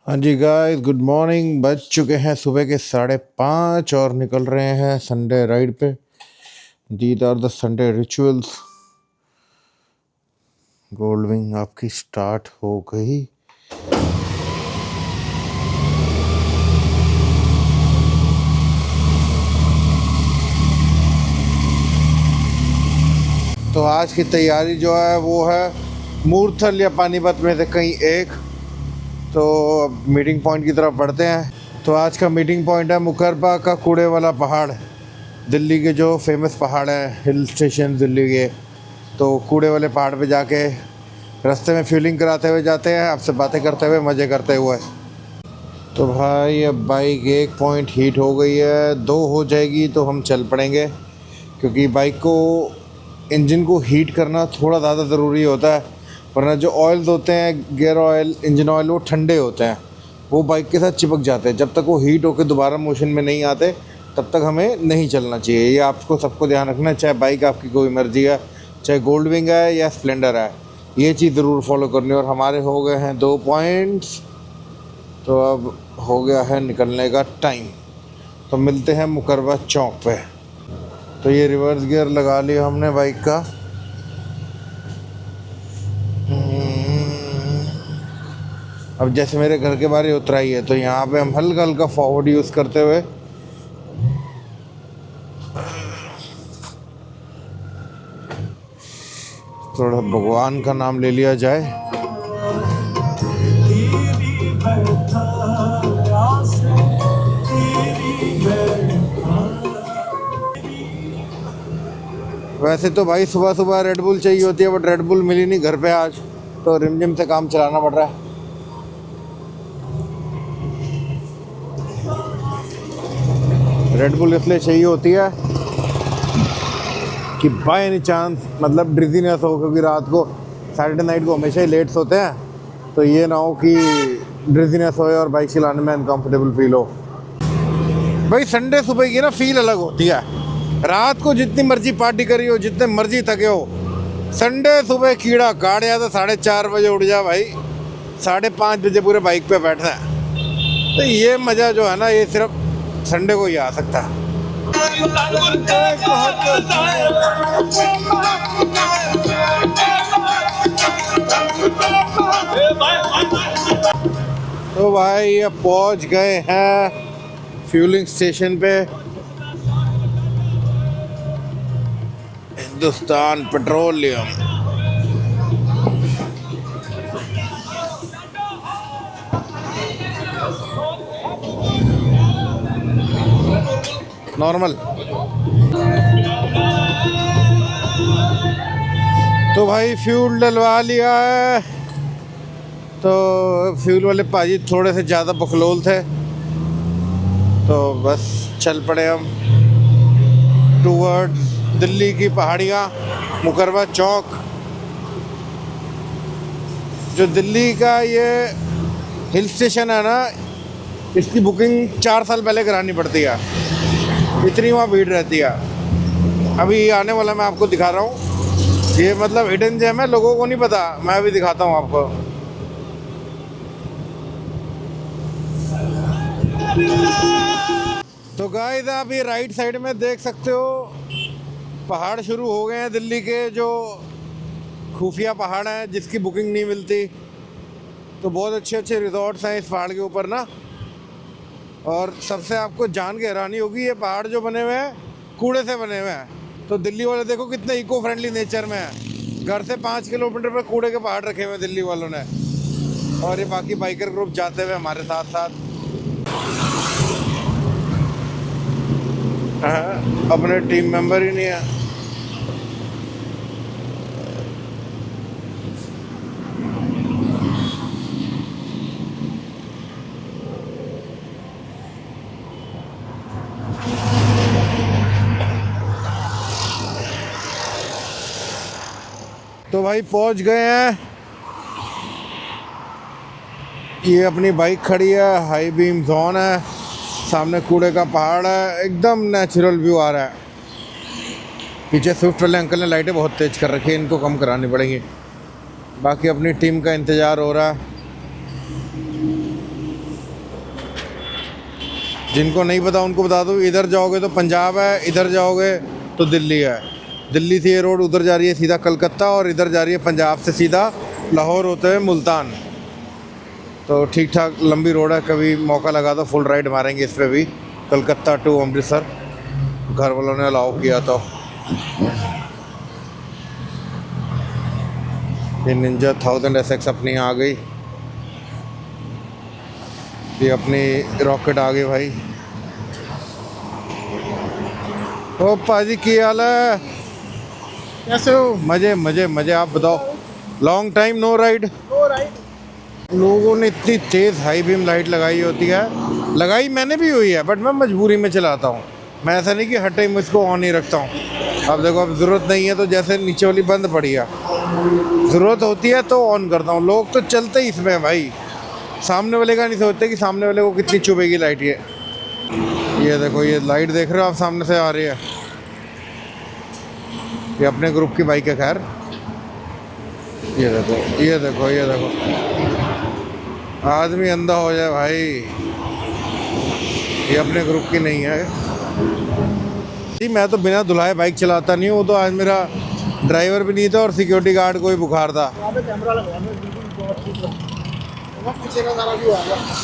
हाँ जी guys, good morning. बज चुके हैं सुबह के 5:30 और निकल रहे हैं संडे राइड पे। These are the Sunday rituals. Gold Wing आपकी स्टार्ट हो गई। तो आज की तैयारी जो है वो है मूर्थल या पानीपत में से कहीं एक। तो अब मीटिंग पॉइंट की तरफ बढ़ते हैं। तो आज का मीटिंग पॉइंट है मुकरबा का कूड़े वाला पहाड़। दिल्ली के जो फेमस पहाड़ हैं, हिल स्टेशन दिल्ली के। तो कूड़े वाले पहाड़ पे जाके रास्ते में फ्यूलिंग कराते हुए जाते हैं, आपसे बातें करते हुए, मज़े करते हुए। तो भाई अब बाइक 1 पॉइंट हीट हो गई है, 2 हो जाएगी तो हम चल पड़ेंगे, क्योंकि बाइक को इंजन को हीट करना थोड़ा ज़्यादा ज़रूरी होता है। वरना जो ऑयल्स होते हैं, गियर ऑयल, इंजन ऑयल, वो ठंडे होते हैं, वो बाइक के साथ चिपक जाते हैं। जब तक वो हीट होकर दोबारा मोशन में नहीं आते तब तक हमें नहीं चलना चाहिए। ये आपको सबको ध्यान रखना है, चाहे बाइक आपकी कोई मर्जी है, चाहे गोल्ड विंग है या स्प्लेंडर है, ये चीज़ ज़रूर फॉलो करनी है। और हमारे हो गए हैं 2 पॉइंट्स, तो अब हो गया है निकलने का टाइम। तो मिलते हैं मुकरबा चौक पे। तो ये रिवर्स गियर लगा लिया हमने बाइक का। अब जैसे मेरे घर के बाहर ही उतराई है, तो यहाँ पे हम हल्का हल्का फॉरवर्ड यूज़ करते हुए थोड़ा भगवान का नाम ले लिया जाए। वैसे तो भाई सुबह सुबह रेड बुल चाहिए होती है, बट रेड बुल मिली नहीं घर पे आज, तो रिमझिम से काम चलाना पड़ रहा है। रेड बुल इसलिए चाहिए होती है कि बाय एनी चांस मतलब ड्रिजीनेस हो, क्योंकि रात को सैटरडे नाइट को हमेशा ही लेट सोते हैं, तो ये ना हो कि ड्रिजीनेस होए और बाइक चलाने में अनकंफर्टेबल फील हो। भाई संडे सुबह की ना फील अलग होती है। रात को जितनी मर्जी पार्टी करी हो, जितने मर्जी थके हो, संडे सुबह कीड़ा काट या तो 4:30 बजे उठ जा भाई, 5:30 बजे पूरे बाइक पे बैठना है। तो ये मज़ा जो है ना, ये सिर्फ संडे को ही आ सकता है। तो भाई अब पहुंच गए हैं फ्यूलिंग स्टेशन पे। हिंदुस्तान पेट्रोलियम। नॉर्मल। तो भाई फ्यूल डलवा लिया है। तो फ्यूल वाले पाजी थोड़े से ज़्यादा बकलोल थे, तो बस चल पड़े हम टूवर्ड्स दिल्ली की पहाड़ियाँ, मुकरबा चौक। जो दिल्ली का ये हिल स्टेशन है ना, इसकी बुकिंग 4 साल पहले करानी पड़ती है, इतनी वहाँ भीड़ रहती है। अभी आने वाला मैं आपको दिखा रहा हूँ, ये मतलब हिडन जेम है, लोगों को नहीं पता, मैं अभी दिखाता हूँ आपको। तो गाइस आप ये राइट साइड में देख सकते हो, पहाड़ शुरू हो गए हैं दिल्ली के, जो खुफिया पहाड़ हैं जिसकी बुकिंग नहीं मिलती। तो बहुत अच्छे अच्छे रिजॉर्ट्स हैं इस पहाड़ के ऊपर ना। और सबसे आपको जान के हैरानी होगी, ये पहाड़ जो बने हुए हैं कूड़े से बने हुए हैं। तो दिल्ली वाले देखो कितने इको फ्रेंडली नेचर में है। घर से 5 किलोमीटर पर कूड़े के पहाड़ रखे हुए हैं दिल्ली वालों ने, और ये बाकी बाइकर ग्रुप जाते हुए हमारे साथ साथ अपने टीम मेंबर ही नहीं है। तो भाई पहुंच गए हैं। ये अपनी बाइक खड़ी है, हाई बीम जोन है, सामने कूड़े का पहाड़ है, एकदम नेचुरल व्यू आ रहा है। पीछे स्विफ्ट वाले अंकल ने लाइटें बहुत तेज़ कर रखी है, इनको कम करानी पड़ेंगी। बाकी अपनी टीम का इंतज़ार हो रहा है। जिनको नहीं पता उनको बता दूँ, इधर जाओगे तो पंजाब है, इधर जाओगे तो दिल्ली है। दिल्ली से ये रोड उधर जा रही है सीधा कलकत्ता, और इधर जा रही है पंजाब से सीधा लाहौर होते हुए मुल्तान। तो ठीक ठाक लंबी रोड है, कभी मौका लगा तो फुल राइड मारेंगे इस पर भी, कलकत्ता टू अमृतसर, घर वालों ने अलाउ किया तो। ये निंजा 1000 SX अपनी आ गई, ये अपनी रॉकेट आ गई भाई। ओ पाजी की हाल है, कैसे हो? मजे मजे मजे, आप बताओ। Long time no ride. लोगों ने इतनी तेज़ हाई बीम लाइट लगाई होती है, लगाई मैंने भी हुई है, बट मैं मजबूरी में चलाता हूँ। मैं ऐसा नहीं कि हर टाइम इसको ऑन ही रखता हूँ। अब देखो, अब ज़रूरत नहीं है तो जैसे नीचे वाली बंद पड़ी है, ज़रूरत होती है तो ऑन करता हूँ। लोग तो चलते ही इसमें भाई, सामने वाले का नहीं सोचते कि सामने वाले को कितनी चुभेगी लाइट। ये देखो, ये लाइट देख रहे हो आप, सामने से आ रही है, ये अपने ग्रुप की बाइक है। खैर ये देखो, ये देखो, ये देखो, आदमी अंधा हो जाए भाई। ये अपने ग्रुप की नहीं है जी। मैं तो बिना धुलाए बाइक चलाता नहीं हूँ। वो तो आज मेरा ड्राइवर भी नहीं था और सिक्योरिटी गार्ड कोई बुखार था।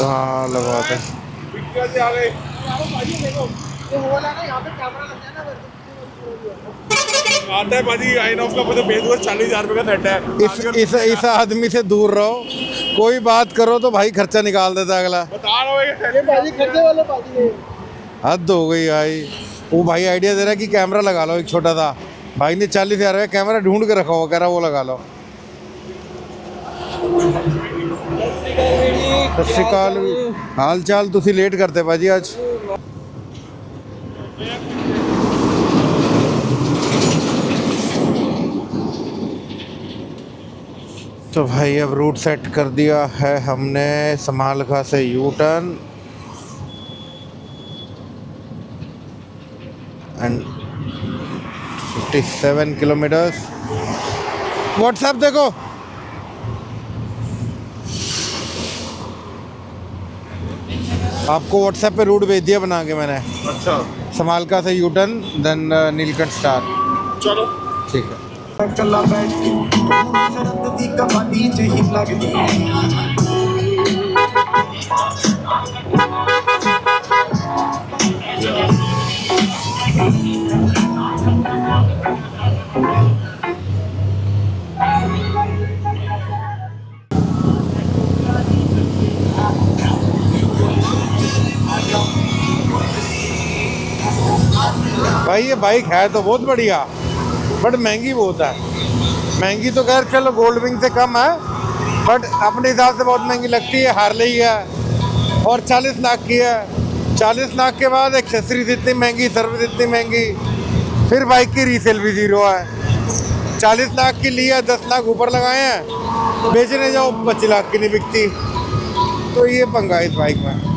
हाँ लगवाते हैं। आता है भाजी, आइनॉक्स का मुझे भेज दो, 40,000 रुपये का सेट है। इस आदमी से दूर रहो, कोई बात करो तो भाई खर्चा निकाल देता है अगला। बता रहा हूँ ये भाजी खर्चे वाले भाजी है। हद हो गई भाई। वो भाई आइडिया दे रहा है कि कैमरा लगा लो एक छोटा सा। भाई ने 40,000 का कैमरा ढूंढ के रखा हुआ, कह रहा वो लगा लो। सत श्री अकाल, हाल चाल? तुसी लेट करते भाजी आज। तो भाई अब रूट सेट कर दिया है हमने, समालखा से U turn and 57 kilometres. WhatsApp देखो, आपको व्हाट्सएप पे रूट भेज दिया बना के मैंने। अच्छा, समालखा से U turn then Neelkanth Star. चलो ठीक है। चला बैठ सरद दी कहानी जही लगदी। भाई ये बाइक है तो बहुत बढ़िया, बट महंगी बहुत है। महंगी तो खैर चलो गोल्ड विंग से कम है, बट अपने हिसाब से बहुत महंगी लगती है। हार्ले ही है और 40 लाख की है। 40 लाख के बाद एक्सेसरीज इतनी महंगी, सर्विस इतनी महंगी, फिर बाइक की रीसेल भी ज़ीरो है। 40 लाख की ली है, 10 लाख ऊपर लगाए हैं, बेचने जाओ 25 लाख की नहीं बिकती। तो ये पंगा इस बाइक में।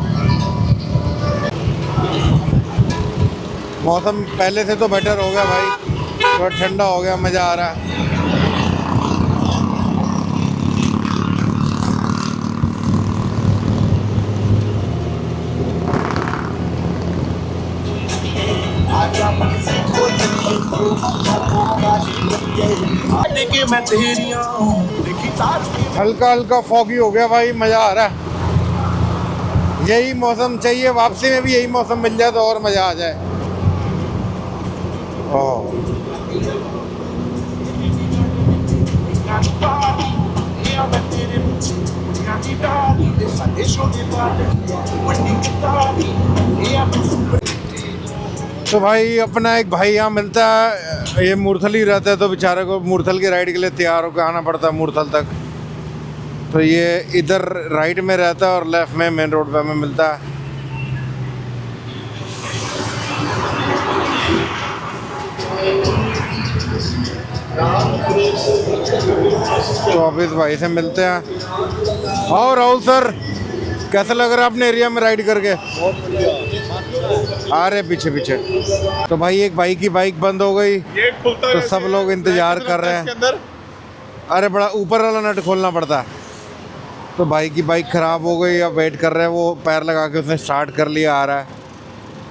मौसम पहले से तो बेटर हो गया भाई, थोड़ा ठंडा हो गया, मज़ा आ रहा है। हल्का हल्का फॉगी हो गया भाई, मज़ा आ रहा है। यही मौसम चाहिए, वापसी में भी यही मौसम मिल जाए तो और मज़ा आ जाए। तो भाई अपना एक भाई यहाँ मिलता है, ये मूर्थल ही रहता है, तो बेचारे को मूर्थल की राइड के लिए तैयार होकर आना पड़ता है मूर्थल तक। तो ये इधर राइट में रहता है और लेफ्ट में मेन रोड पे हमें मिलता है। तो ऑफिस भाई से मिलते हैं। और राहुल सर, कैसा लग रहा है अपने एरिया में राइड करके? आ रहे पीछे पीछे। तो भाई एक भाई की बाइक बंद हो गई, तो सब लोग इंतजार कर रहे हैं। अरे बड़ा ऊपर वाला नट खोलना पड़ता है। तो भाई की बाइक ख़राब हो गई, अब वेट कर रहे हैं। वो पैर लगा के उसने स्टार्ट कर लिया, आ रहा है।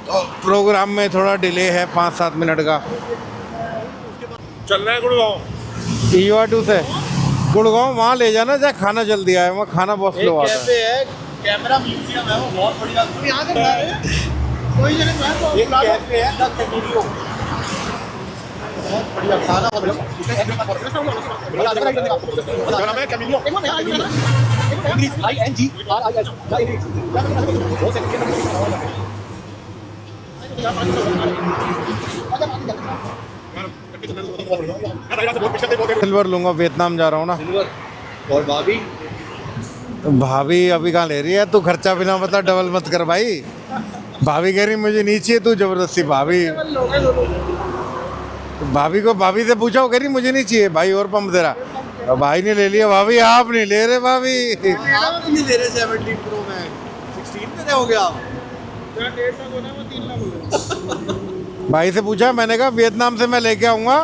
प्रोग्राम में थोड़ा डिले है 5-7 मिनट का। चल रहा है गुड़गांव। ईवा 2 से गुड़गांव वहाँ ले जाना चाहे खाना जल्दी आए, वहाँ खाना बहुत स्लो आता है। है, कैमरा म्यूजियम है, वो बहुत बढ़िया। यहाँ से बना रहे हैं, कोई जगह जो है तो एक कैफे है, द कैमिलियो। बहुत बढ़िया खाना, बहुत बढ़िया। सिल्वर लूंगा, वियतनाम जा रहा हूँ ना। और भाभी भाभी अभी कहाँ ले रही है? तू खर्चा बिना बता डबल मत कर भाई। भाभी कह रही मुझे नहीं चाहिए, तू जबरदस्ती भाभी। तो भाभी को, भाभी से पूछा, वो कह रही मुझे नहीं चाहिए भाई, और पंप दे रहा। और भाई ने ले लिया। भाभी आप नहीं ले रहे भाभी। आप नहीं दे रहे 17 प्रो मैक्स, 16 में हो गया आप। भाई से पूछा, मैंने कहा वियतनाम से मैं लेके आऊँगा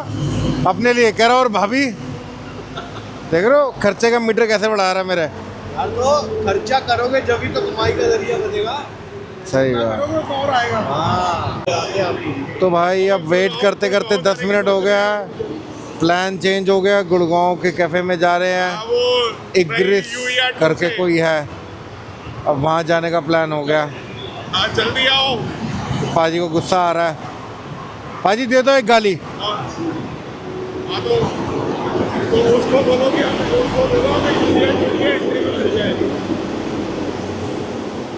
अपने लिए। कह रहा और भाभी देख रहे हो खर्चे का मीटर कैसे बढ़ा रहा है मेरे। यार तो खर्चा करोगे जब ही तो कमाई का जरिया बनेगा। सही बात। और आएगा। हाँ। तो भाई अब वेट करते करते 10 मिनट हो गया, प्लान चेंज हो गया। गुड़गांव के कैफ़े में जा रहे हैं, इग्रिस करके कोई है, अब वहाँ जाने का प्लान हो गया। जल्दी आओ। पाजी को गुस्सा आ रहा है। पाजी दे दो एक गाली। तो उसको बोलो कि उसको बोलो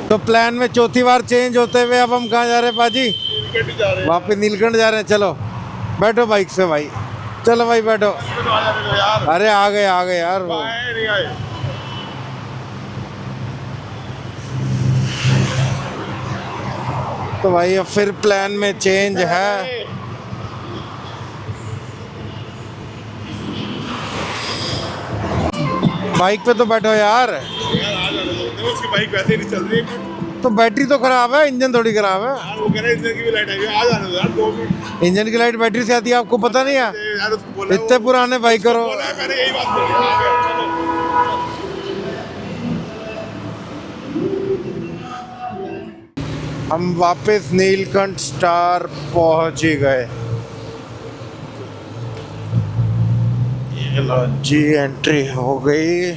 तो प्लान में चौथी बार चेंज होते हुए अब हम कहाँ जा रहे हैं पाजी? वापस नीलकंठ जा रहे हैं। चलो बैठो बाइक से भाई, चलो भाई बैठो। अरे आ गए यार वो। नहीं आए। तो भाई अब फिर प्लान में चेंज है। बाइक पे तो बैठो यार। उसकी बाइक वैसे ही नहीं चल रही। तो बैटरी तो खराब है, इंजन थोड़ी खराब है यार वो कह रहा है इंजन की भी लाइट आई है, आ जाने दो यार 2 मिनट। इंजन की लाइट बैटरी से आती है, आपको पता नहीं है? यार उसको बोला, इतने पुराने बाइकर हो। बोला है, मैंने यही बात बोली। आ गए, चलो। हम वापस नीलकंठ स्टार पहुंच ही गए। लो जी एंट्री हो गई।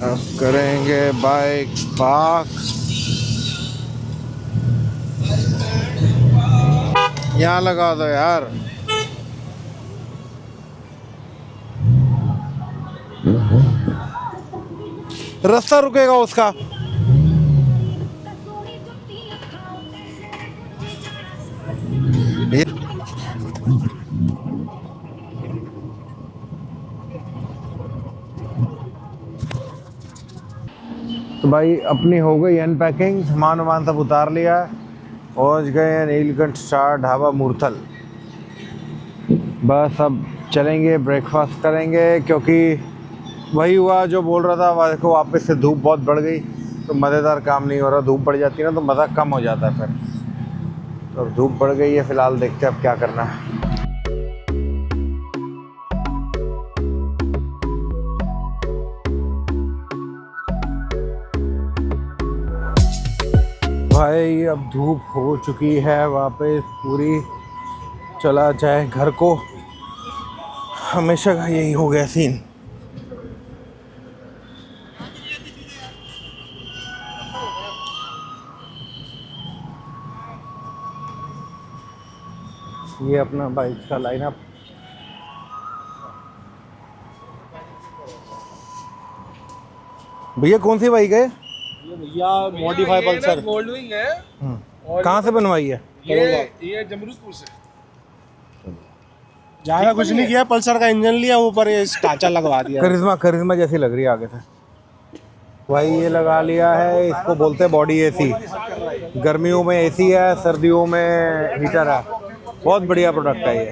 अब करेंगे बाइक पार्क। यहाँ लगा दो यार। रास्ता रुकेगा उसका। तो भाई अपनी हो गई अनपैकिंग, सामान वामान सब उतार लिया है। पहुँच गए हैं नीलकंठ स्टार ढाबा मूर्थल। बस अब चलेंगे, ब्रेकफास्ट करेंगे, क्योंकि वही हुआ जो बोल रहा था। देखो वापस से धूप बहुत बढ़ गई, तो मज़ेदार काम नहीं हो रहा। धूप बढ़ जाती है ना तो मज़ा कम हो जाता है फिर। तो धूप बढ़ गई है, फ़िलहाल देखते हैं अब क्या करना है। भाई अब धूप हो चुकी है वापस पूरी, चला जाए घर को। हमेशा का यही हो गया सीन। ये अपना बाइक का लाइनअप। भैया कौन सी बाइक है? भैया मॉडिफाई पल्सर गोल्ड विंग है। कहाँ से बनवाई है? ये जमरूदपुर से। ज्यादा कुछ नहीं किया, पल्सर का इंजन लिया, ऊपर ये टाचा लगवा दिया। करिश्मा जैसी लग रही है आगे से। भाई ये लगा लिया है, इसको बोलते हैं बॉडी एसी। गर्मियों में एसी है, सर्दियों में हीटर है। बहुत बढ़िया प्रोडक्ट है ये।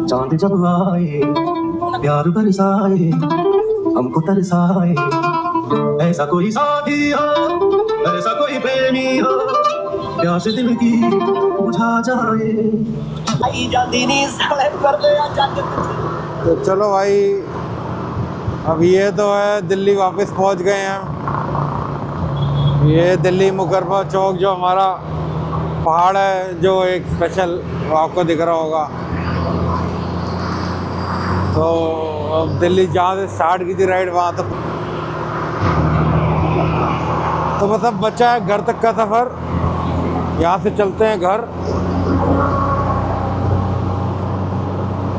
चांद जब आए प्यार बरसाए हमको तरसाए, ऐसा कोई साथी हो, ऐसा कोई प्रेमी हो, प्यास दिल की बुझा जाए आई जाती नी साले कर दे या जग तो चलो भाई, अब ये तो है दिल्ली वापस पहुंच गए हैं। ये दिल्ली मुकरबा चौक जो हमारा पहाड़ है, जो एक स्पेशल आपको दिख रहा होगा। तो अब दिल्ली जहाँ से स्टार्ट की थी राइड, वहाँ तक तो बस अब बचा है घर तक का सफ़र। यहाँ से चलते हैं घर।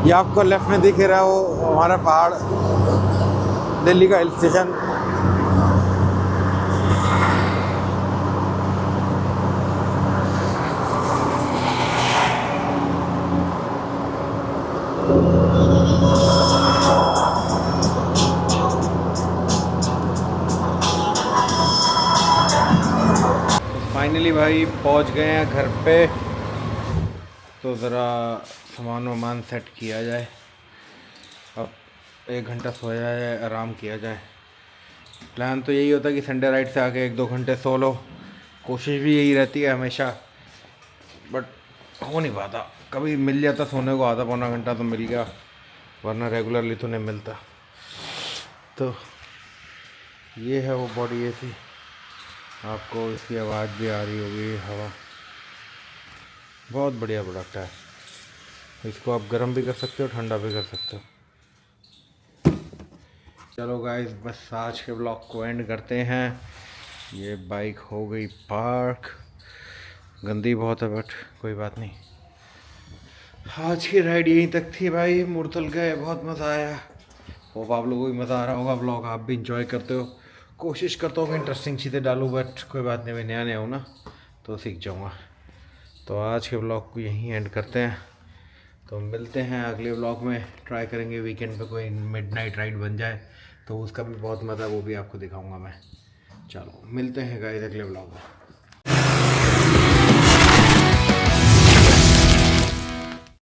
ये आपको लेफ्ट में दिख रहा है वो हमारा पहाड़, दिल्ली का हिल स्टेशन। फाइनली भाई पहुंच गए हैं घर पे। तो ज़रा सामान वामान सेट किया जाए, अब 1 घंटा सोया जाए, आराम किया जाए। प्लान तो यही होता है कि संडे राइड से आके 1-2 घंटे सो लो, कोशिश भी यही रहती है हमेशा, बट हो नहीं पाता। कभी मिल जाता सोने को आधा पौना घंटा तो मिल गया, वरना रेगुलरली तो नहीं मिलता। तो ये है वो बॉडी एसी, आपको इसकी आवाज़ भी आ रही होगी, हवा। बहुत बढ़िया प्रोडक्ट है, इसको आप गर्म भी कर सकते हो, ठंडा भी कर सकते हो। चलो गाइस, बस आज के ब्लॉग को एंड करते हैं। ये बाइक हो गई पार्क, गंदी बहुत है बट कोई बात नहीं। आज की राइड यहीं तक थी भाई, मुरथल गए, बहुत मज़ा आया। होप आप लोगों को भी मज़ा आ रहा होगा, ब्लॉग आप भी इंजॉय करते हो। कोशिश करता हूँ कि इंटरेस्टिंग चीज़ें डालूँ, बट कोई बात नहीं, मैं नया नया हूँ ना, तो सीख जाऊँगा। तो आज के ब्लॉग को यहीं एंड करते हैं। तो मिलते हैं अगले ब्लॉग में। ट्राई करेंगे वीकेंड पे कोई मिडनाइट राइड बन जाए, तो उसका भी बहुत मज़ा, वो भी आपको दिखाऊंगा मैं। चलो मिलते हैं गाइस अगले ब्लॉग में।